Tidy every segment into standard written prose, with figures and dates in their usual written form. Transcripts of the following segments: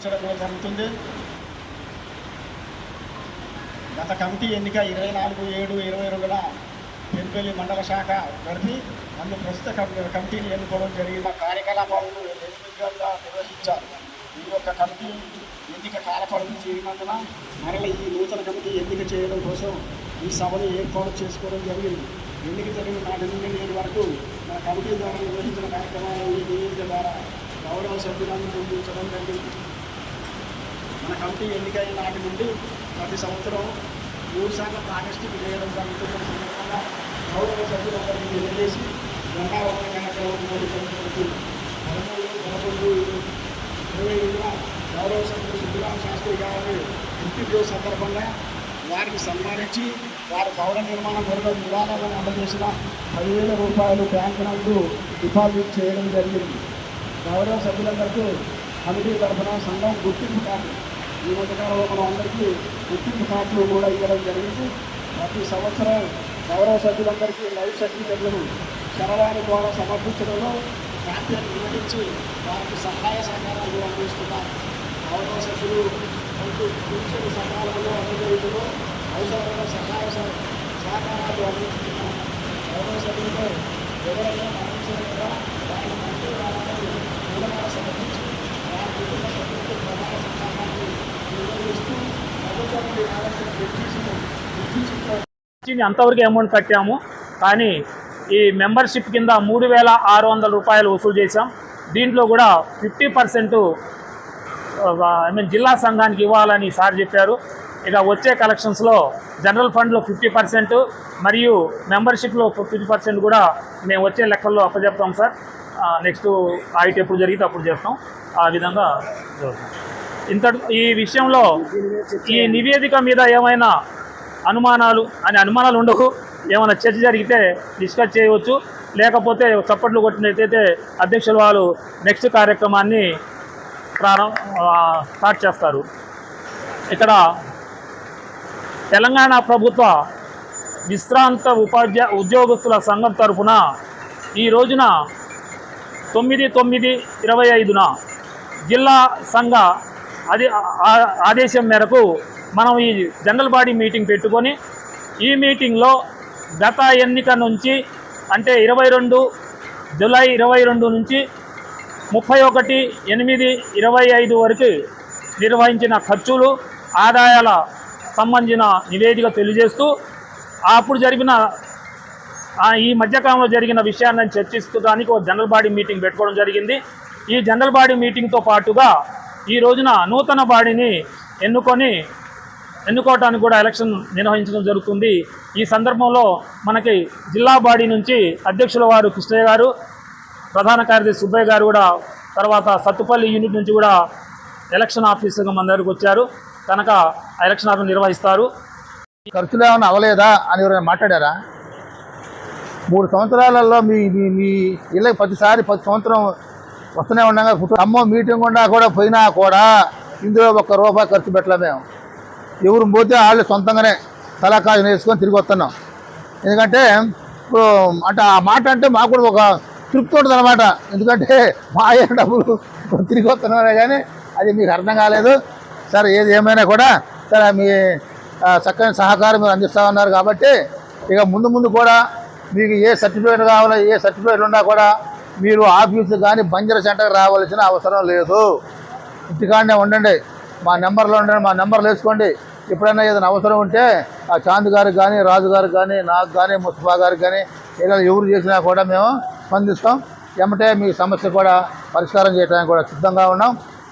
జరుగుతుంది. గత కమిటీ ఎన్నిక 24/7/22న పెంపల్లి మండల శాఖ జరిపి ప్రస్తుత కమిటీని ఎన్నుకోవడం జరిగిన కార్యకలాపాలను నిర్విఘ్నంగా నిర్వహించారు. ఈ యొక్క కమిటీ ఎన్నిక కాలపరిధి చేరినందున మరల ఈ నూతన కమిటీ ఎన్నిక చేయడం కోసం ఈ సభను ఏర్పాటు చేసుకోవడం జరిగింది. ఎన్నిక జరిగిన నాటి నుండి నేటి వరకు మన కమిటీ ద్వారా నిర్వహించిన కార్యక్రమాలు ఈ నివేదిక ద్వారా గౌరవ సభ్యులను ముందుంచడం జరిగింది. మన కమిటీ ఎన్నికైన నాటి నుండి ప్రతి సంవత్సరం 3 సార్లు ప్రాజెక్టులు చేయడం జరుగుతున్న సందర్భంగా గౌరవ సభ్యులందరికీ తెలియజేసి జెండావందన కార్యక్రమం జరుగుతుంది. 13/11/2025న గౌరవ సభ్యులు సుబ్బరామ శాస్త్రి గారిని ఇంటిగ్రేట్ సందర్భంగా వారిని సన్మానించి వారి భవన నిర్మాణం కొరకు విధానాలను అందజేసిన 10,000 రూపాయలు బ్యాంకు నందు డిపాజిట్ చేయడం జరిగింది. గౌరవ సభ్యులందరికీ కమిటీ తరఫున సంఘం గుర్తింపు కార్డు ఈ మధ్యకాలంలో మనం అందరికీ గుర్తింపు కార్డులు కూడా ఇవ్వడం జరిగింది. ప్రతి సంవత్సరం గౌరవ సభ్యులందరికీ లైఫ్ సర్టిఫికెట్లను చరవాణి ద్వారా సమర్పించడంలో బాధ్యత నిర్వహించి వారికి సహాయ సహకారాలు అందిస్తున్నారు. గౌరవ సభ్యులు కూర్చొని సకాలంలో అందజేయడంలో అవసరమైన సహాయ సహకారాలు అందిస్తున్నారు. గౌరవ సభ్యులతో ఎవరైనా మరణించిన కూడా వారి మంత్రి వారికి మూలగా సమర్పించి వారి కుటుంబ సభ్యులకు ప్రధాన సహకారాన్ని నిర్వహిస్తూ ప్రభుత్వానికి రావాల్సిన బెనిఫిట్స్ను గుర్తించి అంతవరకు అమౌంట్ కట్టాము. కానీ ఈ మెంబర్షిప్ కింద 3,600 రూపాయలు వసూలు చేశాం. దీంట్లో కూడా 50% జిల్లా సంఘానికి ఇవ్వాలని సార్ చెప్పారు. ఇక వచ్చే కలెక్షన్స్లో జనరల్ ఫండ్లో 50% మరియు మెంబర్షిప్లో 50% కూడా మేము వచ్చే లెక్కల్లో అప్పచెప్తాం సార్. నెక్స్ట్ ఆడిట్ ఎప్పుడు జరిగితే అప్పుడు చేస్తాం. ఆ విధంగా ఈ విషయంలో ఈ నివేదిక మీద ఏమైనా అనుమానాలు ఉండవు. ఏమైనా చర్చ జరిగితే డిస్కస్ చేయవచ్చు. లేకపోతే చప్పట్లు కొట్టినట్టయితే అధ్యక్షులు వాళ్ళు నెక్స్ట్ కార్యక్రమాన్ని స్టార్ట్ చేస్తారు. ఇక్కడ తెలంగాణ ప్రభుత్వ విశ్రాంత ఉద్యోగస్తుల సంఘం తరఫున ఈ రోజున 9/9/25న జిల్లా సంఘ ఆదేశం మేరకు మనం ఈ జనరల్ బాడీ మీటింగ్ పెట్టుకొని ఈ మీటింగ్లో గత ఎన్నిక నుంచి అంటే 22 జూలై 22 నుంచి 31/8/25 వరకు నిర్వహించిన ఖర్చులు ఆదాయాల సంబంధించిన నివేదిక తెలియజేస్తూ అప్పుడు జరిగిన ఈ మధ్యకాలంలో జరిగిన విషయాన్ని చర్చిస్తడానికి ఒక జనరల్ బాడీ మీటింగ్ పెట్టుకోవడం జరిగింది. ఈ జనరల్ బాడీ మీటింగ్తో పాటుగా ఈ రోజున నూతన బాడీని ఎన్నుకోవటానికి కూడా ఎలక్షన్ నిర్వహించడం జరుగుతుంది. ఈ సందర్భంలో మనకి జిల్లా బాడీ నుంచి అధ్యక్షుల వారు కృష్ణయ్య గారు, ప్రధాన కార్యదర్శి సుబ్బయ్య గారు కూడా, తర్వాత సత్తుపల్లి యూనిట్ నుంచి కూడా ఎలక్షన్ ఆఫీసర్గా మన దగ్గరకు వచ్చారు కనుక ఆ ఎలక్షన్ ఆఫీస్ నిర్వహిస్తారు. ఖర్చులు ఏమైనా అవ్వలేదా అని ఎవరైనా మాట్లాడారా? 3 సంవత్సరాలలో మీ ఇళ్ళకి ప్రతి సంవత్సరం వస్తూనే ఉండగా ఖమ్మం మీటింగ్ ఉన్నా కూడా పోయినా కూడా ఇందులో ₹1 ఖర్చు పెట్టలే. మేము ఎవరు పోతే వాళ్ళు సొంతంగానే సలహాకాశం వేసుకొని తిరిగి వస్తున్నాం. ఎందుకంటే ఇప్పుడు అంటే ఆ మాట అంటే మాకు కూడా ఒక తృప్తి ఉంటుంది అన్నమాట. ఎందుకంటే మా డబ్బులు తిరిగి వస్తున్నారే కానీ అది మీకు అర్థం కాలేదు సార్. ఏది ఏమైనా కూడా సరే మీ చక్కని సహకారం మీరు అందిస్తామన్నారు కాబట్టి ఇక ముందు కూడా మీకు ఏ సర్టిఫికేట్ కావాలో ఏ సర్టిఫికేట్ ఉన్నా కూడా మీరు ఆఫీసు కానీ బంజర్ సెంటర్కి రావాల్సిన అవసరం లేదు. ఇంటికాడనే ఉండండి, మా నెంబర్లో ఉండండి, మా నెంబర్లు వేసుకోండి. ఎప్పుడైనా ఏదైనా అవసరం ఉంటే ఆ చాంద్ గారికి కానీ, రాజు గారికి కానీ, నాకు కానీ, ముస్తఫా గారికి కానీ ఏదైనా ఎవరు చేసినా కూడా మేము స్పందిస్తాం. ఏమంటే మీ సమస్య కూడా పరిష్కారం చేయడానికి కూడా సిద్ధంగా ఉన్నాం.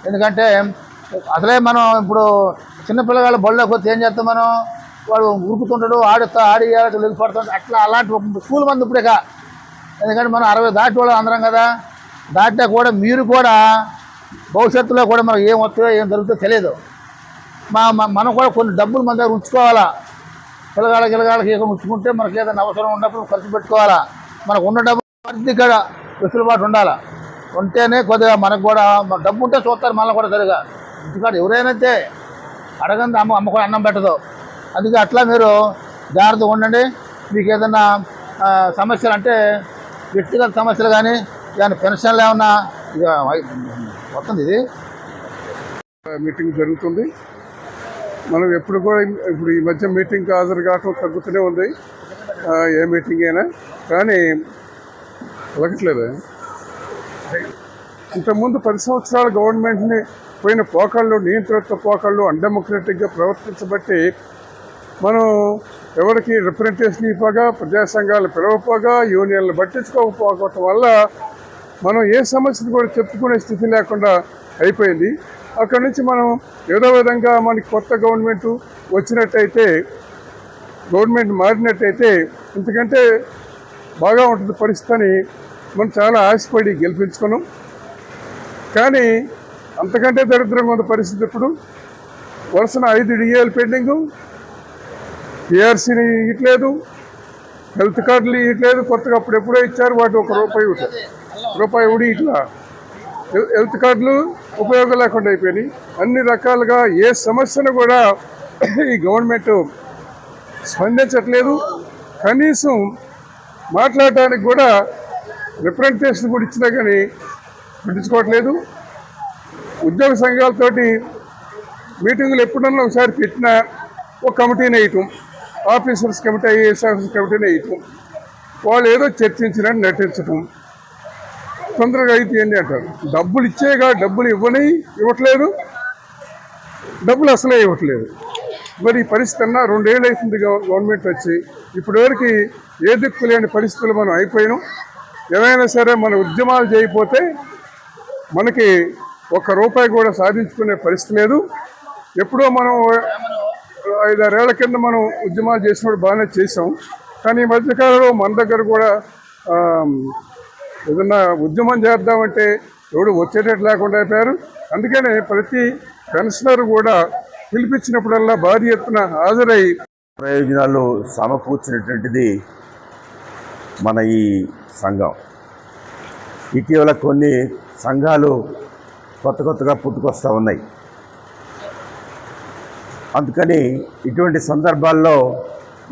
ఎందుకంటే అసలే మనం ఇప్పుడు చిన్నపిల్లగాళ్ళ బళ్ళలోకి వస్తే ఏం చేస్తాం మనం, వాడు ఉరుకుతుంటాడు, ఆడి పడుతుంటాడు, అట్లా అలాంటి స్కూల్ మంది ఇప్పుడే. ఎందుకంటే మనం 60 దాటి వాళ్ళు అందరం కదా. దాటినా కూడా మీరు కూడా భవిష్యత్తులో కూడా మనకు ఏం వస్తుందో ఏం జరుగుతుందో తెలియదు. మనం కూడా కొన్ని డబ్బులు మన దగ్గర ఉంచుకోవాలా. పిల్లగాళ్ళకి ఏదో ఉంచుకుంటే మనకి ఏదైనా అవసరం ఉన్నప్పుడు ఖర్చు పెట్టుకోవాలా. మనకు ఉన్న డబ్బు ఇక్కడ వెసులుబాటు ఉండాలా. ఉంటేనే కొద్దిగా మనకు కూడా డబ్బు ఉంటే చూస్తారు మళ్ళీ కూడా సరిగా. ఇంటికాడ ఎవరైనా అడగంది అమ్మ కూడా అన్నం పెట్టదు. అందుకే అట్లా మీరు జాగ్రత్తగా ఉండండి. మీకు ఏదైనా సమస్యలు అంటే వ్యక్తిగత సమస్యలు కానీ ఏమైనా పెన్షన్లు ఏమన్నా ఇక వస్తుంది ఇది మీటింగ్ జరుగుతుంది. మనం ఎప్పుడు కూడా ఇప్పుడు ఈ మధ్య మీటింగ్కి హాజరు కావటం తగ్గుతూనే ఉంది. ఏ మీటింగ్ అయినా కానీ అలగట్లేదు. ఇంతకుముందు 10 సంవత్సరాల గవర్నమెంట్ని పోయిన పోకళ్ళు, నియంత్రిత పోకళ్ళు, అన్డెమోక్రటిక్గా ప్రవర్తించబట్టి మనం ఎవరికి రిప్రజెంటేషన్ ఇవ్వగా, ప్రజా సంఘాలు పిలవపోగా, యూనియన్లు పట్టించుకోకపోవటం వల్ల మనం ఏ సమస్యను కూడా చెప్పుకునే స్థితి లేకుండా అయిపోయింది. అక్కడి నుంచి మనం ఏదో విధంగా మనకి కొత్త గవర్నమెంట్ వచ్చినట్టయితే, గవర్నమెంట్ మారినట్టయితే ఇంతకంటే బాగా ఉంటుంది పరిస్థితి అని మనం చాలా ఆశపడి గెలిపించుకున్నాం. కానీ అంతకంటే దరిద్రంగా ఉన్న పరిస్థితి ఇప్పుడు వరుసన 5 డిఏలు పెండింగు, పిఆర్సీని ఇవ్వట్లేదు, హెల్త్ కార్డులు ఇవ్వట్లేదు. కొత్తగా అప్పుడెప్పుడో ఇచ్చారు, వాటి రూపాయి కూడా ఇట్లా హెల్త్ కార్డులు ఉపయోగం లేకుండా అయిపోయినాయి. అన్ని రకాలుగా ఏ సమస్యను కూడా ఈ గవర్నమెంట్ స్పందించట్లేదు. కనీసం మాట్లాడటానికి కూడా రిప్రజెంటేషన్ కూడా ఇచ్చినా కానీ పట్టించుకోవట్లేదు. ఉద్యోగ సంఘాలతోటి మీటింగులు ఎప్పుడన్నా ఒకసారి పెట్టినా ఒక కమిటీని వేయటం, ఆఫీసర్స్ కమిటీ, ఐఏఎస్ ఆఫీసర్ కమిటీని వేయటం, వాళ్ళు ఏదో చర్చించినట్టు నటించటం, తొందరగా అయిపోయింది అంటారు. డబ్బులు ఇచ్చేగా, డబ్బులు ఇవ్వట్లేదు, డబ్బులు అసలే ఇవ్వట్లేదు. మరి ఈ పరిస్థితి అన్నా 2 ఏళ్ళు అవుతుంది గవర్నమెంట్ వచ్చి, ఇప్పటివరకు ఏ దిక్కు లేని పరిస్థితులు మనం అయిపోయినాం. ఏమైనా సరే మన ఉద్యమాలు చేయకపోతే మనకి ₹1 కూడా సాధించుకునే పరిస్థితి లేదు. ఎప్పుడో మనం 5-6 ఏళ్ల కింద మనం ఉద్యమాలు చేసినప్పుడు బాగానే చేసాం. కానీ ఈ మధ్యకాలంలో మన దగ్గర కూడా ఏదన్నా ఉద్యమం చేద్దామంటే ఎవడు వచ్చేటట్టు లేకుండా అయిపోయారు. అందుకనే ప్రతి పెన్షనర్ కూడా పిలిపించినప్పుడల్లా భారీ ఎత్తున హాజరై ప్రయోజనాలు సమకూర్చినటువంటిది మన ఈ సంఘం. ఇటీవల కొన్ని సంఘాలు కొత్తగా పుట్టుకొస్తూ ఉన్నాయి. అందుకని ఇటువంటి సందర్భాల్లో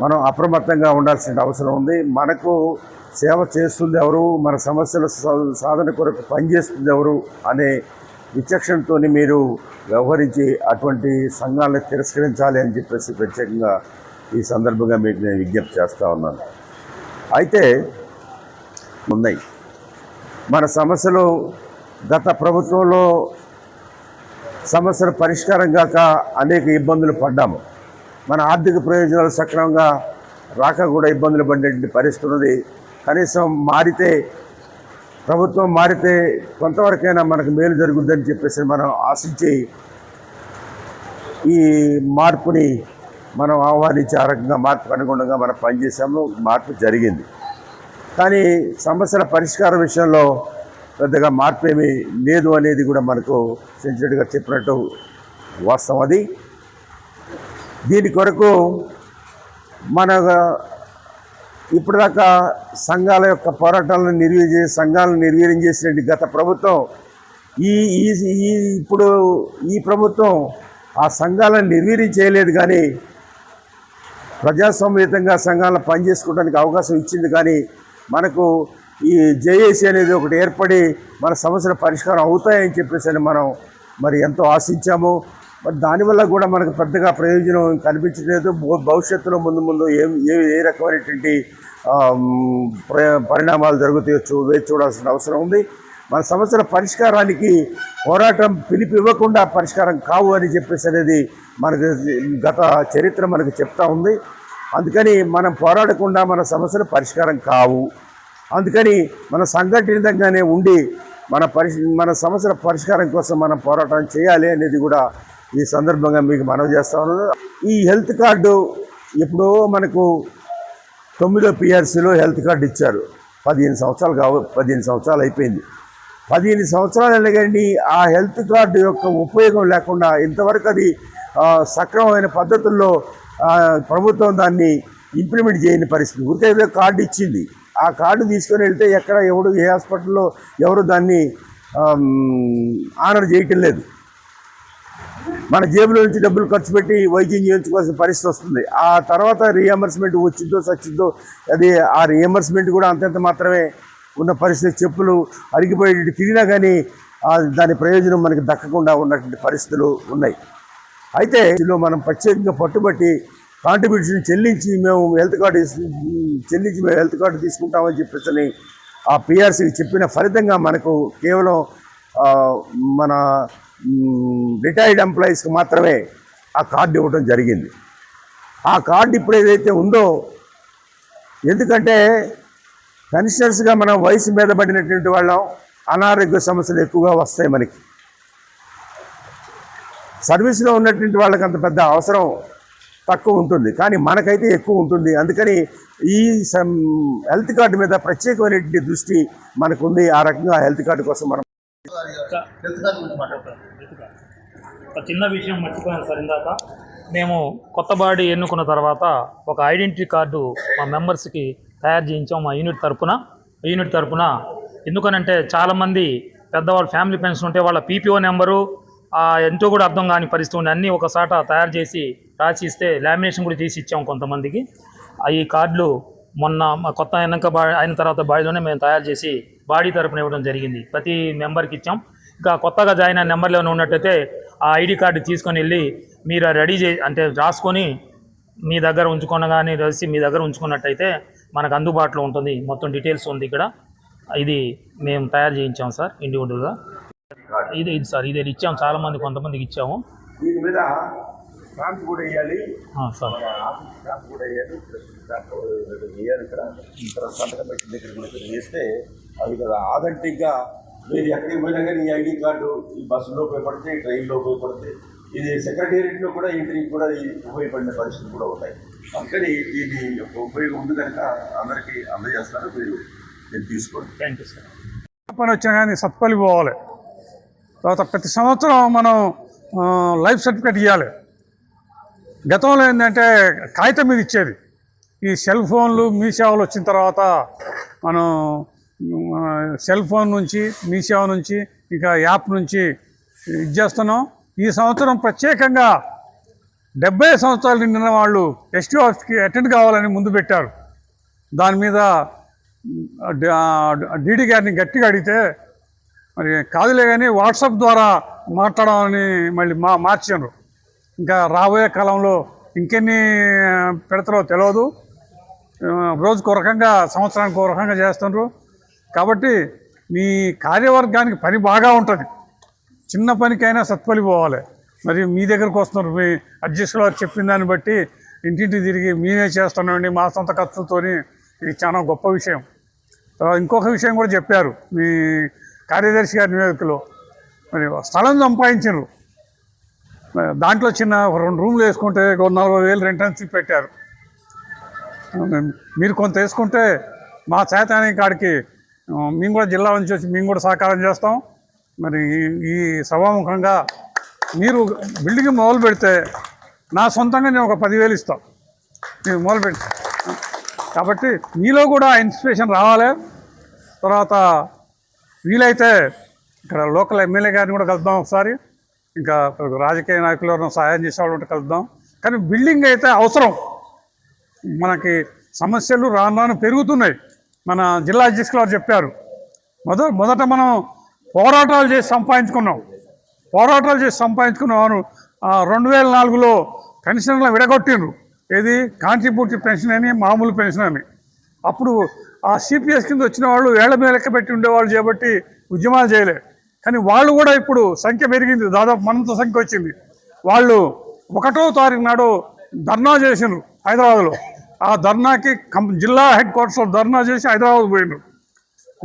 మనం అప్రమత్తంగా ఉండాల్సిన అవసరం ఉంది. మనకు సేవ చేస్తుంది ఎవరు, మన సమస్యల సాధన కొరకు పనిచేస్తుంది ఎవరు అనే విచక్షణతో మీరు వ్యవహరించి అటువంటి సంఘాలను తిరస్కరించాలి అని చెప్పేసి ప్రత్యేకంగా ఈ సందర్భంగా మీకు నేను విజ్ఞప్తి చేస్తూ ఉన్నాను. అయితే ఉన్నాయి మన సమస్యలు. గత ప్రభుత్వంలో సమస్యల పరిష్కారం కాక అనేక ఇబ్బందులు పడ్డాము. మన ఆర్థిక ప్రయోజనాలు సక్రమంగా రాక కూడా ఇబ్బందులు పడేటువంటి పరిస్థితి ఉన్నది. కనీసం ప్రభుత్వం మారితే కొంతవరకైనా మనకు మేలు జరుగుద్దని చెప్పేసి మనం ఆశించి ఈ మార్పుని మనం ఆహ్వానించి ఆ రకంగా మార్పుకు అనుగుణంగా మనం పనిచేసాము. మార్పు జరిగింది. కానీ సమస్యల పరిష్కార విషయంలో పెద్దగా మార్పు ఏమీ లేదు అనేది కూడా మనకు సెంచరీగా చెప్పినట్టు వాస్తవం. అది దీని కొరకు మన ఇప్పటిదాకా సంఘాల యొక్క పోరాటాలను సంఘాలను నిర్వీర్యం చేసినట్టు గత ప్రభుత్వం ఇప్పుడు ఈ ప్రభుత్వం ఆ సంఘాలను నిర్వీర్యం చేయలేదు, కానీ ప్రజాస్వామ్యతంగా సంఘాలను పనిచేసుకోవడానికి అవకాశం ఇచ్చింది. కానీ మనకు ఈ జేఏసీ అనేది ఒకటి ఏర్పడి మన సమస్యల పరిష్కారం అవుతాయని చెప్పేసి మనం మరి ఎంతో ఆశించాము. మరి దానివల్ల కూడా మనకు పెద్దగా ప్రయోజనం కనిపించలేదు. భవిష్యత్తులో ముందు ఏ రకమైనటువంటి పరిణామాలు జరుగుతాయో వేచి చూడాల్సిన అవసరం ఉంది. మన సమస్యల పరిష్కారానికి పోరాటం పిలుపు ఇవ్వకుండా పరిష్కారం కావు అని చెప్పేసి అనేది మనకు గత చరిత్ర మనకు చెప్తా ఉంది. అందుకని మనం పోరాడకుండా మన సమస్యలు పరిష్కారం కావు. అందుకని మన సంఘటితంగానే ఉండి మన సమస్యల పరిష్కారం కోసం మనం పోరాటం చేయాలి అనేది కూడా ఈ సందర్భంగా మీకు మనవి చేస్తా ఉన్నాను. ఈ హెల్త్ కార్డు ఎప్పుడో మనకు 9వ పిఆర్సీలో హెల్త్ కార్డు ఇచ్చారు. 15 సంవత్సరాలు అయిపోయింది. 15 సంవత్సరాలు కానీ ఆ హెల్త్ కార్డు యొక్క ఉపయోగం లేకుండా ఇంతవరకు అది సక్రమమైన పద్ధతుల్లో ప్రభుత్వం దాన్ని ఇంప్లిమెంట్ చేయని పరిస్థితి. ఊరికే కార్డు ఇచ్చింది, ఆ కార్డు తీసుకొని వెళ్తే ఎవడు ఏ హాస్పిటల్లో ఎవరు దాన్ని ఆనర్ చేయటం లేదు. మన జేబులో నుంచి డబ్బులు ఖర్చు పెట్టి వైద్యం చేయించుకోవాల్సిన పరిస్థితి వస్తుంది. ఆ తర్వాత రీఎంబర్స్మెంట్ వచ్చిందో సచ్చిందో అది ఆ రీఎంబర్స్మెంట్ కూడా అంతంత మాత్రమే ఉన్న పరిస్థితి. చెప్పులు అరిగిపోయేటి తిరిగినా కానీ దాని ప్రయోజనం మనకి దక్కకుండా ఉన్నటువంటి పరిస్థితులు ఉన్నాయి. అయితే ఇందులో మనం ప్రత్యేకంగా పట్టుబట్టి కాంట్రిబ్యూషన్ చెల్లించి మేము హెల్త్ కార్డు తీసుకుంటామని చెప్పేసి ఆ పిఆర్సీకి చెప్పిన ఫలితంగా మనకు కేవలం మన రిటైర్డ్ ఎంప్లాయీస్కి మాత్రమే ఆ కార్డు ఇవ్వడం జరిగింది. ఆ కార్డు ఇప్పుడు ఏదైతే ఉందో, ఎందుకంటే పెన్షనర్స్గా మనం వయసు మీద పడినటువంటి వాళ్ళం, అనారోగ్య సమస్యలు ఎక్కువగా వస్తాయి. మనకి సర్వీస్లో ఉన్నటువంటి వాళ్ళకి అంత పెద్ద అవసరం తక్కువ ఉంటుంది, కానీ మనకైతే ఎక్కువ ఉంటుంది. అందుకని ఈ హెల్త్ కార్డు మీద ప్రత్యేకమైనటువంటి దృష్టి మనకుంది. ఆ రకంగా హెల్త్ కార్డు కోసం మనం ఒక చిన్న విషయం మర్చిపోయాను సార్. ఇందాక మేము కొత్త బాడీ ఎన్నుకున్న తర్వాత ఒక ఐడెంటిటీ కార్డు మా మెంబర్స్కి తయారు చేయించాం మా యూనిట్ తరపున. ఎందుకనంటే చాలామంది పెద్దవాళ్ళు ఫ్యామిలీ పెన్షన్ ఉంటే వాళ్ళ పీపీఓ నెంబరు ఎంతో కూడా అర్థం కాని పరిస్థితి ఉంది. అన్నీ ఒకసాట తయారు చేసి రాసి ఇస్తే లామినేషన్ కూడా చేసి ఇచ్చాం కొంతమందికి. ఈ కార్డులు మొన్న మా కొత్త అయిన తర్వాత బాడీలోనే మేము తయారు చేసి బాడీ తరపున ఇవ్వడం జరిగింది. ప్రతి మెంబర్కి ఇచ్చాం. ఇంకా కొత్తగా జాయిన్ అయిన నెంబర్లో ఉన్నట్టయితే ఆ ఐడి కార్డు తీసుకొని వెళ్ళి మీరు రెడీ అంటే రాసుకొని మీ దగ్గర ఉంచుకొనగానే రాసి మీ దగ్గర ఉంచుకున్నట్టయితే మనకు అందుబాటులో ఉంటుంది. మొత్తం డీటెయిల్స్ ఉంది ఇక్కడ. ఇది మేము తయారు చేయించాం సార్ ఇండివిజువల్గా. ఇది సార్ ఇది ఇచ్చాము, చాలామంది కొంతమందికి ఇచ్చాము. దీని మీద స్టాంప్ కూడా వేయాలి సార్. స్టాంప్ కూడా వేయాలి ఇక్కడ సంతకం పెట్టిన దగ్గర కూడా వేస్తే అది కదా ఆథెంటిక్గా మీరు ఎక్కడికి పోయినా కానీ ఈ ఐడి కార్డు ఈ బస్సులో ఉపయోగపడితే, ట్రైన్లో ఉపయోగపడితే, ఇది సెక్రటేరియట్లో కూడా ఎంట్రీకి కూడా ఉపయోగపడిన పరిస్థితులు కూడా ఉన్నాయి. అందుకని దీని యొక్క ఉపయోగం ఉంది కనుక అందరికీ అందజేస్తారు. మీరు తీసుకోండి. Thank you sir. పని వచ్చినా కానీ సత్పల్లి పోవాలి. తర్వాత ప్రతి సంవత్సరం మనం లైఫ్ సర్టిఫికేట్ ఇవ్వాలి. గతంలో ఏంటంటే కాగితం మీద ఇచ్చేది. ఈ సెల్ ఫోన్లు మీ సేవలు వచ్చిన తర్వాత మనం సెల్ ఫోన్ నుంచి, మీ సేవ నుంచి, ఇక యాప్ నుంచి ఇది చేస్తున్నాం. ఈ సంవత్సరం ప్రత్యేకంగా 70 సంవత్సరాలు నిండిన వాళ్ళు ఎస్టీ ఆఫీస్కి అటెండ్ కావాలని ముందు పెట్టారు. దాని మీద డీడీ గారిని గట్టిగా అడిగితే మరి కాదులే కానీ వాట్సాప్ ద్వారా మాట్లాడమని మళ్ళీ మార్చారు. ఇంకా రాబోయే కాలంలో ఇంకెన్ని పెడతారో తెలియదు. రోజుకు ఒక రకంగా, సంవత్సరానికి ఒక రకంగా చేస్తున్నారు. కాబట్టి మీ కార్యవర్గానికి పని బాగా ఉంటుంది. చిన్న పనికైనా సత్పల్లి పోవాలి. మరి మీ దగ్గరకు వస్తున్నారు. మీ అధ్యక్షులు వారు చెప్పిన దాన్ని బట్టి ఇంటింటి తిరిగి మేమే చేస్తున్నామండి మా సొంత ఖర్చులతోని. ఇది చాలా గొప్ప విషయం. ఇంకొక విషయం కూడా చెప్పారు మీ కార్యదర్శి గారి నివేదికలో. మరి స్థలం సంపాదించారు. దాంట్లో చిన్న 2 రూమ్లు వేసుకుంటే 40,000 రెంట్ అని పెట్టారు. మీరు కొంత వేసుకుంటే మా చేతాని కాడికి మేము కూడా జిల్లా నుంచి వచ్చి మేము కూడా సహకారం చేస్తాం. మరి ఈ సభాముఖంగా మీరు బిల్డింగ్ మొదలు పెడితే నా సొంతంగా నేను ఒక 10,000 ఇస్తాను. మీరు మొదలు పెట్టి కాబట్టి మీలో కూడా ఇన్స్పిరేషన్ రావాలి. తర్వాత వీలైతే ఇక్కడ లోకల్ ఎమ్మెల్యే గారిని కూడా కలుద్దాం ఒకసారి. ఇంకా రాజకీయ నాయకులు ఎవరైనా సహాయం చేసేవాళ్ళు ఉంటే కలుద్దాం. కానీ బిల్డింగ్ అయితే అవసరం. మనకి సమస్యలు రాను పెరుగుతున్నాయి. మన జిల్లా అధ్యక్షులు వారు చెప్పారు. మొదట మనం పోరాటాలు చేసి సంపాదించుకున్నాం. 2004లో పెన్షన్లు విడగొట్టిండ్రు. ఏది కాంట్రిబ్యూటివ్ పెన్షన్ అని, మామూలు పెన్షన్ అని. అప్పుడు ఆ సిపిఎస్ కింద వచ్చిన వాళ్ళు ఏళ్ల మీద లెక్క పెట్టి ఉండేవాళ్ళు చేపట్టి ఉద్యమాలు చేయలే. కానీ వాళ్ళు కూడా ఇప్పుడు సంఖ్య పెరిగింది. దాదాపు మనంత సంఖ్య వచ్చింది. వాళ్ళు 1వ తారీఖు నాడు ధర్నా చేసిండ్రు హైదరాబాద్లో. ఆ ధర్నాకి జిల్లా హెడ్ క్వార్టర్స్లో ధర్నా చేసి హైదరాబాద్ పోయిండ్రు.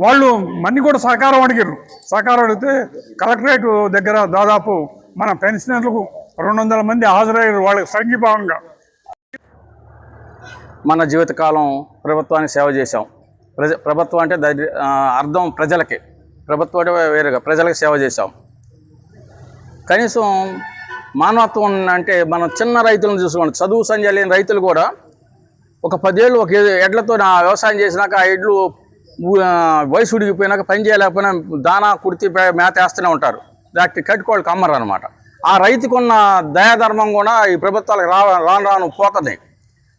వాళ్ళు మన్ని కూడా సహకారం అడిగారు. సహకారం అడిగితే కలెక్టరేట్ దగ్గర దాదాపు మన పెన్షనర్లకు 200 మంది హాజరయ్యారు వాళ్ళకి సంఘీభావంగా. మన జీవితకాలం ప్రభుత్వానికి సేవ చేశాం. ప్రభుత్వం అంటే అర్థం ప్రజలకి. ప్రభుత్వం అంటే వేరుగా ప్రజలకు సేవ చేశాం. కనీసం మానవత్వం అంటే మనం చిన్న రైతులను చూసుకోండి. చదువు సంధ్య లేని రైతులు కూడా ఒక 10 ఏళ్ళు ఒక ఎడ్లతో వ్యవసాయం చేసినాక ఆ ఎడ్లు వయసు ఉడిగిపోయినాక పని చేయలేకపోయినా దానా కుర్తి మేత వేస్తూనే ఉంటారు. దానికి కట్టుకోళ్ళకి అమ్మరు అనమాట. ఆ రైతుకున్న దయాధర్మం కూడా ఈ ప్రభుత్వాలకు రాను పోతుంది.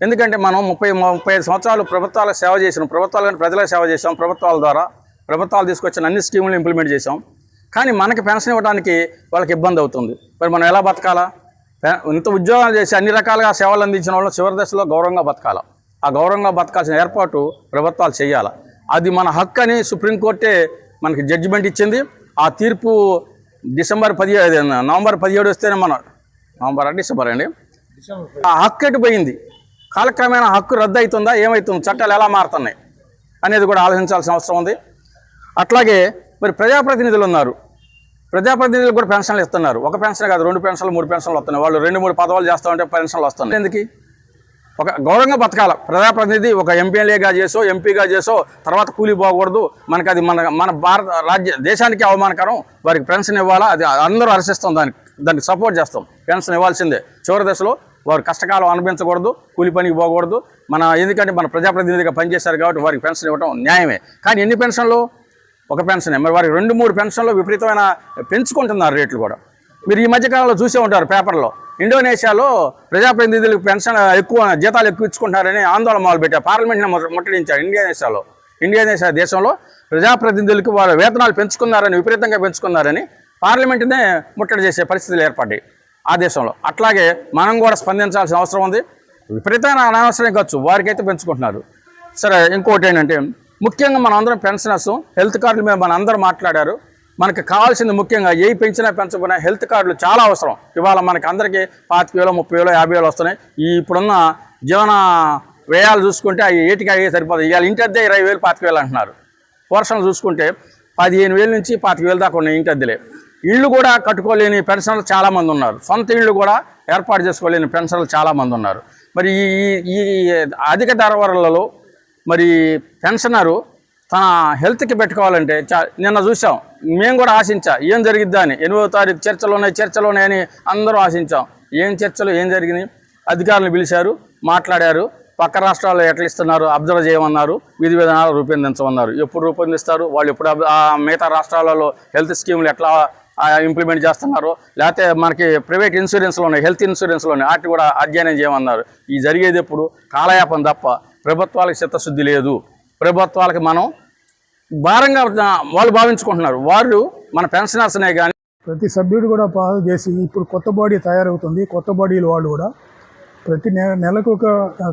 ఎందుకంటే మనం 35 సంవత్సరాలు ప్రభుత్వాలకు సేవ చేసినాం. ప్రభుత్వాలు కానీ ప్రజలకు సేవ చేసాం. ప్రభుత్వాల ద్వారా ప్రభుత్వాలు తీసుకొచ్చిన అన్ని స్కీములు ఇంప్లిమెంట్ చేసాం. కానీ మనకి పెన్షన్ ఇవ్వడానికి వాళ్ళకి ఇబ్బంది అవుతుంది. మరి మనం ఎలా బతకాలా? ఇంత ఉద్యోగాలు చేసి అన్ని రకాలుగా సేవలు అందించిన వాళ్ళు చివరి దశలో గౌరవంగా బతకాల. ఆ గౌరవంగా బతకాల్సిన ఏర్పాటు ప్రభుత్వాలు చేయాలి. అది మన హక్కు అని సుప్రీంకోర్టే మనకి జడ్జిమెంట్ ఇచ్చింది. ఆ తీర్పు నవంబర్ 17 వస్తేనే డిసెంబర్ అండి ఆ హక్కు ఎటుపోయింది. కాలక్రమేణా హక్కు రద్దు అవుతుందా, ఏమవుతుంది, చట్టాలు ఎలా మారుతున్నాయి అనేది కూడా ఆలోచించాల్సిన అవసరం ఉంది. అట్లాగే మరి ప్రజాప్రతినిధులు ఉన్నారు. ప్రజాప్రతినిధులకు కూడా పెన్షన్లు ఇస్తున్నారు. ఒక పెన్షన్ కాదు, 2 పెన్షన్లు 3 పెన్షన్లు వస్తున్నాయి. వాళ్ళు 2-3 పదవులు చేస్తూ ఉంటే పెన్షన్లు వస్తున్నాయి. ఎందుకు? ఒక గౌరవంగా బతకాల. ప్రజాప్రతినిధి ఒక ఎమ్మెల్యేగా చేసో ఎంపీగా చేసో తర్వాత కూలీ పోకూడదు. మనకి అది మన భారత దేశానికి అవమానకరం. వారికి పెన్షన్ ఇవ్వాలా, అది అందరూ హర్షిస్తాం, దానికి సపోర్ట్ చేస్తాం. పెన్షన్ ఇవ్వాల్సిందే. చివరి దశలో వారు కష్టకాలం అనుభవించకూడదు, కూలి పనికి పోకూడదు. ఎందుకంటే మన ప్రజాప్రతినిధిగా పనిచేశారు కాబట్టి వారికి పెన్షన్ ఇవ్వడం న్యాయమే. కానీ ఎన్ని పెన్షన్లు? ఒక పెన్షనే. మరి వారికి 2-3 పెన్షన్లు విపరీతమైన పెంచుకుంటున్నారు రేట్లు కూడా. మీరు ఈ మధ్యకాలంలో చూసే ఉంటారు పేపర్లో, ఇండోనేషియాలో ప్రజాప్రతినిధులకు పెన్షన్ ఎక్కువ, జీతాలు ఎక్కువ ఇచ్చుకుంటారని ఆందోళన మొదలుపెట్టారు. పార్లమెంట్ని ముట్టడించారు ఇండోనేషియా దేశంలో ప్రజాప్రతినిధులకు వాళ్ళ వేతనాలు పెంచుకున్నారని, విపరీతంగా పెంచుకున్నారని పార్లమెంట్నే ముట్టడి చేసే పరిస్థితులు ఏర్పడ్డాయి ఆ దేశంలో. అట్లాగే మనం కూడా స్పందించాల్సిన అవసరం ఉంది. విపరీతమైన అనవసరం ఖర్చు వారికైతే పెంచుకుంటున్నారు. సరే, ఇంకోటి ఏంటంటే ముఖ్యంగా మనం అందరం పెన్షనర్స్, హెల్త్ కార్డుల మీద మన అందరూ మాట్లాడారు. మనకి కావాల్సింది ముఖ్యంగా ఏ పెంచినా పెంచకపోయినా హెల్త్ కార్డులు చాలా అవసరం. ఇవాళ మనకి అందరికీ 25,000, 30,000, 50,000 వస్తున్నాయి. ఇప్పుడున్న జీవన వ్యయాలు చూసుకుంటే అవి ఏటికి అయ్యే సరిపోతుంది. ఇవాళ ఇంటి అద్దె 20,000, 25,000 అంటున్నారు. పోర్షన్లు చూసుకుంటే 15,000 నుంచి 25,000 దాకా ఉన్నాయి ఇంటి అద్దెలే. ఇళ్ళు కూడా కట్టుకోలేని పెన్షన్లు చాలామంది ఉన్నారు. సొంత ఇళ్ళు కూడా ఏర్పాటు చేసుకోలేని పెన్షన్లు చాలామంది ఉన్నారు. మరి ఈ అధిక ధరలలో మరి పెన్షనరు తన హెల్త్కి పెట్టుకోవాలంటే నిన్న చూసాం, మేము కూడా ఆశించాం ఏం జరిగిద్దా అని. 8వ తారీఖు చర్చలు ఉన్నాయని అందరూ ఆశించాం. ఏం చర్చలు, ఏం జరిగినాయి? అధికారులను పిలిచారు, మాట్లాడారు. పక్క రాష్ట్రాల్లో ఎట్లా ఇస్తున్నారు అబ్జర్వ్ చేయమన్నారు, విధి విధానాలు రూపొందించమన్నారు. ఎప్పుడు రూపొందిస్తారు వాళ్ళు? ఎప్పుడు మిగతా రాష్ట్రాలలో హెల్త్ స్కీములు ఎట్లా ఇంప్లిమెంట్ చేస్తున్నారు, లేకపోతే మనకి ప్రైవేట్ ఇన్సూరెన్స్లు ఉన్నాయి, హెల్త్ ఇన్సూరెన్స్లు ఉన్నాయి, వాటిని కూడా అధ్యయనం చేయమన్నారు. ఈ జరిగేది ఎప్పుడు? కాలయాపన తప్ప. ప్రభుత్వాలకు చిత్తశుద్ధి లేదు. ప్రభుత్వాలకి మనం భారంగా వాళ్ళు భావించుకుంటున్నారు. వాళ్ళు మన పెన్షనర్స్నే కానీ ప్రతి సభ్యుడు కూడా పాస్ చేసి ఇప్పుడు కొత్త బాడీ తయారవుతుంది. కొత్త బాడీలు వాళ్ళు కూడా ప్రతి నెలకు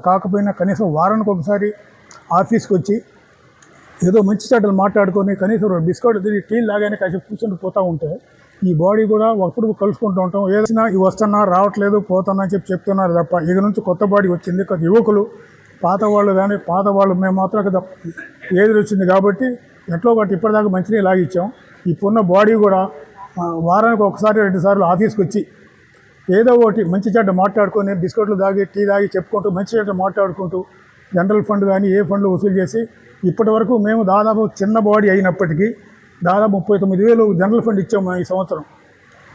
కాకపోయినా కనీసం వారానికి ఒకసారి ఆఫీస్కి వచ్చి ఏదో మంచి చెడ్డలు మాట్లాడుకొని కనీసం బిస్కెట్ తిరిగి టీ లాగానే కాసేపు కూర్చొని పోతూ ఉంటే ఈ బాడీ కూడా ఒకప్పుడు కలుసుకుంటూ ఉంటాం. ఏదైనా ఇవి వస్తున్నా రావట్లేదు పోతున్నా అని చెప్తున్నారు తప్ప ఇక నుంచి కొత్త బాడీ వచ్చింది. యువకులు పాత వాళ్ళు కానీ మేము మాత్రం కదా ఏది వచ్చింది కాబట్టి ఎట్లో ఒకటి ఇప్పటిదాకా మంచిగా లాగిచ్చాం. ఇప్పుడున్న బాడీ కూడా వారానికి ఒకసారి 2 సార్లు ఆఫీస్కి వచ్చి ఏదో ఒకటి మంచి చెడ్డ మాట్లాడుకొని బిస్కెట్లు తాగి టీ తాగి చెప్పుకుంటూ మంచి చెడ్డ మాట్లాడుకుంటూ జనరల్ ఫండ్ కానీ ఏ ఫండ్లు వసూలు చేసి ఇప్పటి వరకు మేము దాదాపు చిన్న బాడీ అయినప్పటికీ దాదాపు 39,000 జనరల్ ఫండ్ ఇచ్చాము. ఈ సంవత్సరం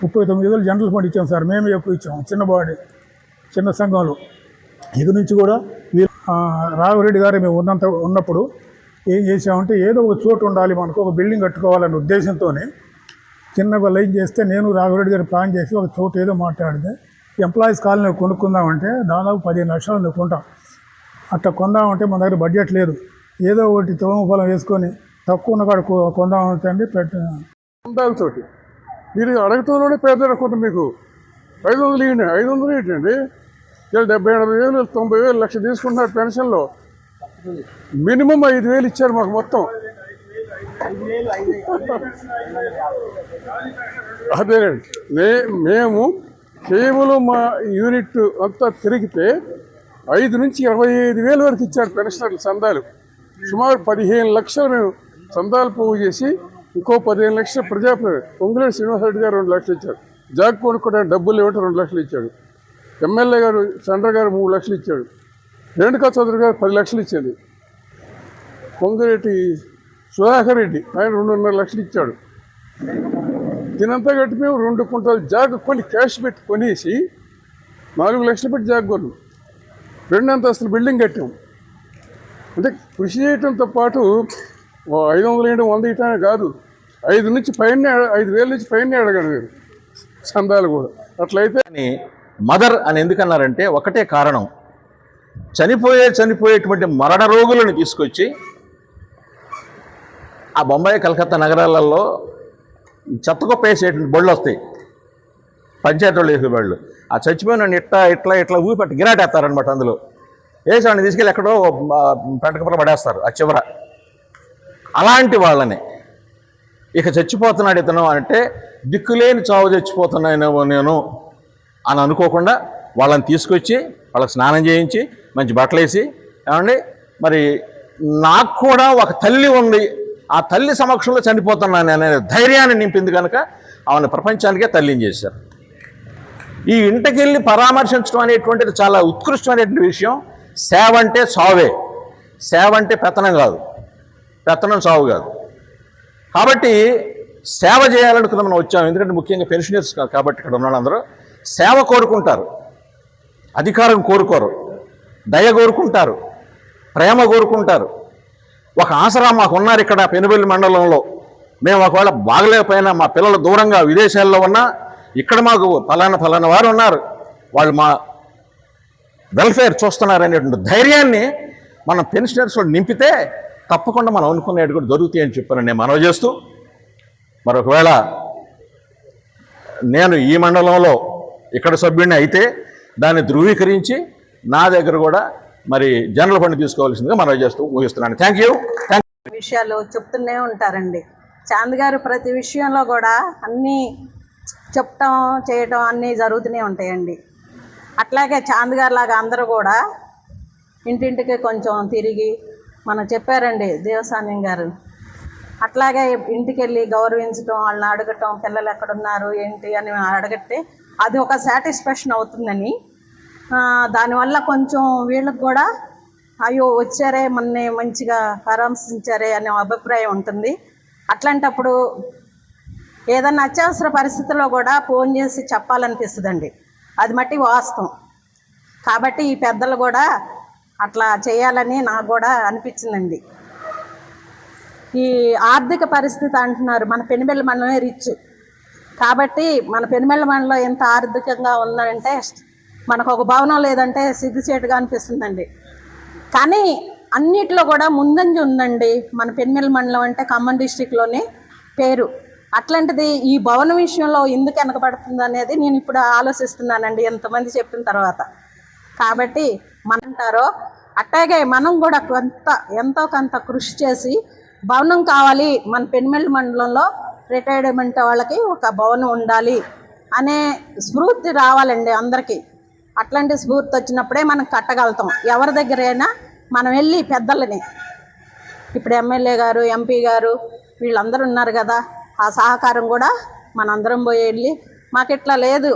39,000 జనరల్ ఫండ్ ఇచ్చాము సార్. మేము ఎక్కువ ఇచ్చాము చిన్న బాడీ, చిన్న సంఘంలో. ఇక నుంచి కూడా రాఘవరెడ్డి గారు మేము ఉన్నప్పుడు ఏం చేసామంటే ఏదో ఒక చోటు ఉండాలి మనకు, ఒక బిల్డింగ్ కట్టుకోవాలనే ఉద్దేశంతోనే చిన్నగా లైన్ చేస్తే నేను రాఘవరెడ్డి గారు ప్లాన్ చేసి ఒక చోటు ఏదో మాట్లాడితే ఎంప్లాయీస్ కాలనీ కొనుక్కుందామంటే దాదాపు 15 లక్షలు కొంటాం. అట్లా కొందామంటే మన దగ్గర బడ్జెట్ లేదు. ఏదో ఒకటి తోమ పొలం వేసుకొని తక్కువ ఉన్న కాడ కొందామంటే ఉండాలతోటి మీరు అడగటంలోనే పేద కొంత మీకు 500 ఇవ్వండి, 500 ఏంటండి? 70,000, 80,000, 90,000, లక్ష తీసుకుంటున్నారు పెన్షన్లో. మినిమం 5,000 ఇచ్చారు మాకు మొత్తం. అదేనండి, మేము కేవలం మా యూనిట్ అంతా తిరిగితే 5 నుంచి 25,000 వరకు ఇచ్చారు పెన్షనర్లు సందాలు. సుమారు 15 లక్షలు మేము సందాలు పోగు చేసి ఇంకో 15 లక్షలు పొంగులేటి శ్రీనివాసరెడ్డి గారు 2 లక్షలు ఇచ్చారు. జాగ్ కొనుక్కోవడానికి డబ్బులు ఇవ్వటం 2 లక్షలు ఇచ్చాడు. ఎమ్మెల్యే గారు చంద్ర గారు 3 లక్షలు ఇచ్చాడు. రేణుకా చౌదరి గారు 10 లక్షలు ఇచ్చాడు. పొంగులేటి సుధాకర్ రెడ్డి ఆయన 2.5 లక్షలు ఇచ్చాడు. దీనంతా కట్టి మేము 2 కుంటాలు జాగ్ కొని క్యాష్ పెట్టి కొనేసి 4 లక్షలు పెట్టి జాగ్ కొన్నాం. 2 అంతస్తుల బిల్డింగ్ కట్టాం. అంటే కృషి చేయటంతో పాటు 500 ఏంటి 100 ఇటానే కాదు, 5 నుంచి పైన 5,000 నుంచి పైన అడగండి మీరు చందాలు కూడా. అట్లయితే మదర్ అని ఎందుకన్నారంటే ఒకటే కారణం, చనిపోయేటువంటి మరణ రోగులను తీసుకొచ్చి ఆ బొంబాయి కలకత్తా నగరాలలో చెత్త కుప్ప వేసేటువంటి బళ్ళు వస్తాయి, పంచాయతీ వాళ్ళు వేసే బళ్ళు. ఆ చచ్చిపోయిన ఇట్లా ఇట్లా ఇట్లా ఊపిపెట్టి గిరాటేస్తారనమాట. అందులో వేసి వాడిని తీసుకెళ్ళి ఎక్కడో పెంటకపుర పడేస్తారు ఆ చివర. అలాంటి వాళ్ళని ఇక చచ్చిపోతున్నాడు ఇతను అంటే దిక్కులేని చావు చచ్చిపోతున్నానేమో నేను అని అనుకోకుండా వాళ్ళని తీసుకొచ్చి వాళ్ళకి స్నానం చేయించి మంచి బట్టలు వేసి, ఏమండి మరి నాకు కూడా ఒక తల్లి ఉంది, ఆ తల్లి సమక్షంలో చనిపోతున్నాను అనే ధైర్యాన్ని నింపింది కనుక ఆమెను ప్రపంచానికే తల్లిని చేశారు. ఈ ఇంటికెళ్ళి పరామర్శించడం అనేటువంటిది చాలా ఉత్కృష్టమైనటువంటి విషయం. సేవ అంటే సావే, సేవ అంటే పెత్తనం కాదు, పెత్తనం సావు కాదు. కాబట్టి సేవ చేయాలనుకున్న మనం వచ్చాం. ఎందుకంటే ముఖ్యంగా పెన్షనర్స్ కాబట్టి ఇక్కడ ఉన్న వాళ్ళందరూ సేవ కోరుకుంటారు, అధికారం కోరుకోరు, దయ కోరుకుంటారు, ప్రేమ కోరుకుంటారు. ఒక ఆసరా మాకు ఉన్నారు ఇక్కడ పెనుబెల్లి మండలంలో. మేము ఒకవేళ బాగలేకపోయినా మా పిల్లలు దూరంగా విదేశాల్లో ఉన్నా ఇక్కడ మాకు ఫలానా వారు ఉన్నారు, వాళ్ళు మా వెల్ఫేర్ చూస్తున్నారు అనేటువంటి ధైర్యాన్ని మనం పెన్షనర్స్లో నింపితే తప్పకుండా మనం అనుకునేది కూడా దొరుకుతాయని చెప్పాను నేను మనవి చేస్తూ, మరొకవేళ నేను ఈ మండలంలో ఇక్కడ సభ్యుడిని అయితే దాన్ని ధృవీకరించి నా దగ్గర కూడా మరి జనరల్ ఫండ్ తీసుకోవాల్సిందిగా మనవి చేస్తూ ముగిస్తున్నాను. Thank you. విషయాలు చెప్తూనే ఉంటారండి. చాంద్ గారు ప్రతి విషయంలో కూడా అన్నీ చెప్పటం చేయటం అన్నీ జరుగుతూనే ఉంటాయండి. అట్లాగే చాంద్ గారు లాగా అందరూ కూడా ఇంటింటికి కొంచెం తిరిగి మనం చెప్పారండి దేవసాన్యం గారు. అట్లాగే ఇంటికి వెళ్ళి గౌరవించడం, వాళ్ళని అడగటం, పిల్లలు ఎక్కడున్నారు ఏంటి అని అడగట్టే అది ఒక సాటిస్ఫాక్షన్ అవుతుందని, దానివల్ల కొంచెం వీళ్ళకి కూడా అయ్యో వచ్చారే మనని మంచిగా పరామర్శించారే అనే అభిప్రాయం ఉంటుంది. అట్లాంటప్పుడు ఏదన్నా అత్యవసర పరిస్థితుల్లో కూడా ఫోన్ చేసి చెప్పాలనిపిస్తుందండి, అది మట్టి వాస్తవం. కాబట్టి ఈ పెద్దలు కూడా అట్లా చేయాలని నాకు కూడా అనిపించిందండి. ఈ ఆర్థిక పరిస్థితి అంటున్నారు, మన పెనుబెల్లి మండలమే రిచ్ కాబట్టి మన పెనుబెల్లి మండలం ఎంత ఆర్థికంగా ఉందంటే మనకు ఒక భవనం లేదంటే సిగ్గుచేటుగా అనిపిస్తుందండి. కానీ అన్నిట్లో కూడా ముందంజ ఉందండి మన పెనుబెల్లి మండలం అంటే ఖమ్మం డిస్టిక్లోనే పేరు. అట్లాంటిది ఈ భవన విషయంలో ఎందుకు వెనకబడుతుంది అనేది నేను ఇప్పుడు ఆలోచిస్తున్నానండి ఎంతమంది చెప్పిన తర్వాత. కాబట్టి మనంటారో అట్లాగే మనం కూడా ఎంతో కొంత కృషి చేసి భవనం కావాలి, మన పెనుబెల్లి మండలంలో రిటైర్మెంట్ వాళ్ళకి ఒక భవనం ఉండాలి అనే స్ఫూర్తి రావాలండి అందరికీ. అట్లాంటి స్ఫూర్తి వచ్చినప్పుడే మనం కట్టగలుగుతాం. ఎవరి దగ్గరైనా మనం వెళ్ళి పెద్దలని, ఇప్పుడు ఎమ్మెల్యే గారు, ఎంపీ గారు వీళ్ళందరూ ఉన్నారు కదా, ఆ సహకారం కూడా మనందరం పోయి వెళ్ళి మాకు ఇట్లా లేదు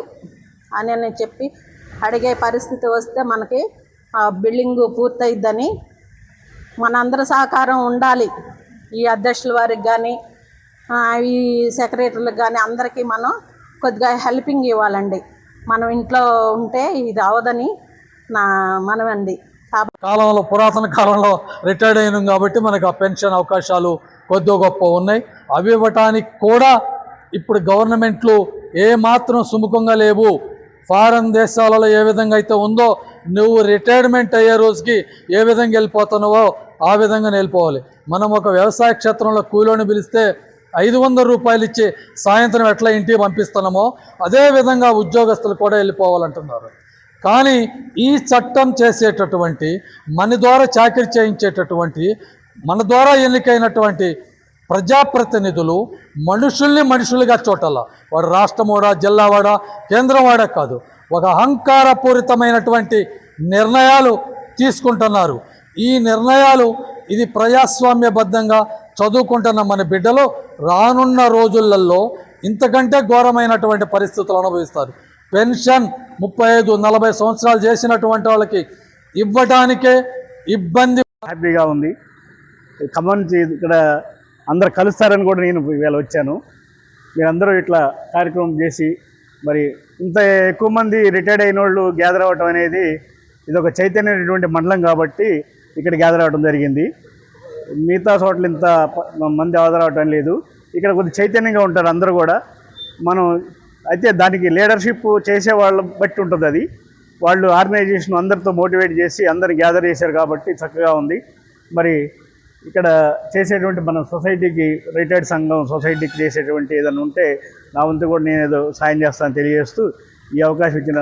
అని చెప్పి అడిగే పరిస్థితి వస్తే మనకి బిల్డింగు పూర్తయిద్దని మనందరి సహకారం ఉండాలి. ఈ అధ్యక్షుల వారికి కానీ ఈ సెక్రటరీలకు కానీ అందరికీ మనం కొద్దిగా హెల్పింగ్ ఇవ్వాలండి. మనం ఇంట్లో ఉంటే ఇది అవదని నా మనవండి. కాలంలో పురాతన కాలంలో రిటైర్డ్ అయినాం కాబట్టి మనకు ఆ పెన్షన్ అవకాశాలు కొద్ది గొప్ప ఉన్నాయి. అవి ఇవ్వటానికి కూడా ఇప్పుడు గవర్నమెంట్లు ఏమాత్రం సుముఖంగా లేవు. ఫారెన్ దేశాలలో ఏ విధంగా అయితే ఉందో నువ్వు రిటైర్మెంట్ అయ్యే రోజుకి ఏ విధంగా వెళ్ళిపోతున్నావో ఆ విధంగా వెళ్ళిపోవాలి. మనం ఒక వ్యవసాయ క్షేత్రంలో కూలోని పిలిస్తే 500 రూపాయలు ఇచ్చి సాయంత్రం ఎట్లా ఇంటికి పంపిస్తున్నామో అదేవిధంగా ఉద్యోగస్తులు కూడా వెళ్ళిపోవాలంటున్నారు. కానీ ఈ చట్టం చేసేటటువంటి మన ద్వారా చాకరీ చేయించేటటువంటి మన ద్వారా ఎన్నికైనటువంటి ప్రజాప్రతినిధులు మనుషుల్ని మనుషులుగా చూడాల. వాడు రాష్ట్రమోడా, జిల్లావాడా, కేంద్రంవాడా కాదు, ఒక అహంకారపూరితమైనటువంటి నిర్ణయాలు తీసుకుంటున్నారు. ఈ నిర్ణయాలు ఇది ప్రజాస్వామ్యబద్ధంగా చదువుకుంటున్న మన బిడ్డలు రానున్న రోజులలో ఇంతకంటే ఘోరమైనటువంటి పరిస్థితులు అనుభవిస్తారు. పెన్షన్ 35-40 సంవత్సరాలు చేసినటువంటి వాళ్ళకి ఇవ్వడానికే ఇబ్బంది. హ్యాపీగా ఉంది. ఖమ్మం నుంచి ఇక్కడ అందరు కలుస్తారని కూడా నేను ఇవాళ వచ్చాను. మీరందరూ ఇట్లా కార్యక్రమం చేసి మరి ఇంత ఎక్కువ మంది రిటైర్డ్ అయిన వాళ్ళు గ్యాదర్ అవ్వటం అనేది ఇది ఒక చైతన్యమైనటువంటి మండలం కాబట్టి ఇక్కడ గ్యాదర్ అవ్వడం జరిగింది. మిగతా చోట్ల ఇంత మంది గ్యాదర్ అవ్వటం లేదు. ఇక్కడ కొద్దిగా చైతన్యంగా ఉంటారు అందరూ కూడా. మనం అయితే దానికి లీడర్షిప్ చేసే వాళ్ళని బట్టి ఉంటుంది. అది వాళ్ళు ఆర్గనైజేషన్ అందరితో మోటివేట్ చేసి అందరిని గ్యాదర్ చేశారు కాబట్టి చక్కగా ఉంది. మరి ఇక్కడ చేసేటువంటి మన సొసైటీకి రిటైర్డ్ సంఘం సొసైటీకి చేసేటువంటి ఏదైనా ఉంటే నా వంతు కూడా నేను ఏదో సాయం చేస్తానని తెలియజేస్తూ ఈ అవకాశం ఇచ్చిన